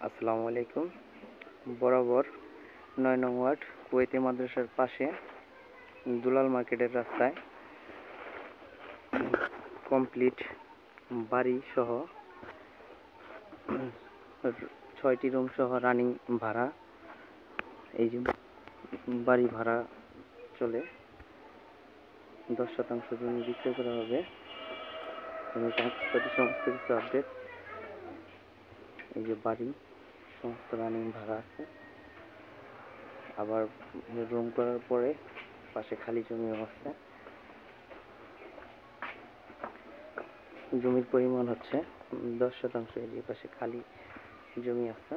আসসালামু আলাইকুম। বরাবর ৯ নং ওয়ার্ড কুয়েতি মাদ্রাসার পাশে দুলাল মার্কেটের রাস্তায় কমপ্লিট বাড়ি সহ ৬টি রুম সহ রানিং ভাড়া। এই যে বাড়ি ভাড়া চলে ১০% জমি বিক্রয় করা হবে। সমস্ত কিছু আপডেট। এই যে বাড়ি সমস্ত রানিং ভাড়া আছে। আবার রুম করার পরে পাশে খালি জমিও আছে। জমির পরিমাণ হচ্ছে ১০%। এই যে পাশে খালি জমি আছে।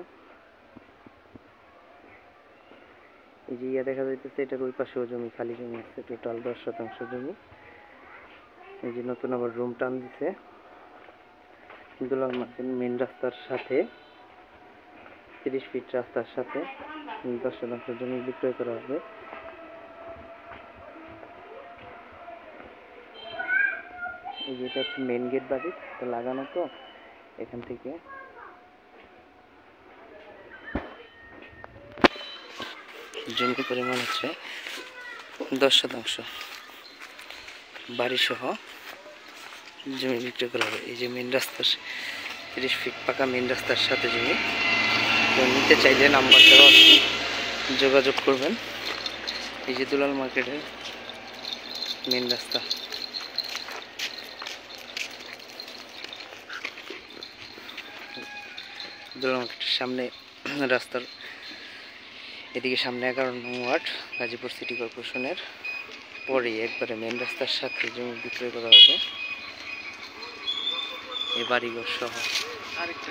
এই যে দেখা যাইতেছে এটার ওই পাশেও জমি, খালি জমি আছে। টোটাল ১০% জমি। এই যে নতুন আবার রুম টান দিছে দুলাল মার্কেট মেন রাস্তার সাথে, ৩০ ফিট রাস্তার সাথে ১০% জমি বিক্রয় করা হবে। এই যে এটা হচ্ছে মেন গেট বাড়ি লাগানো, তো এখান থেকে জমির পরিমাণ হচ্ছে ১০%। বাড়ি সহ জমি বিক্রয় করা হবে। এই যে মেন রাস্তার ৩০ ফিট পাকা মেন রাস্তার সাথে জমি। নিতে চাইলে নাম্বার দেওয়া আছে, যোগাযোগ করবেন। এই যে দুলাল মার্কেটের মেন রাস্তা। দুলাল মার্কেটের সামনে রাস্তার এদিকে সামনে ১১ নং ওয়ার্ড গাজীপুর সিটি কর্পোরেশনের পরেই একবারে মেন রাস্তার সাথে জমি বিক্রয় করা হবে এই বাড়িঘর সহ। আরেকটা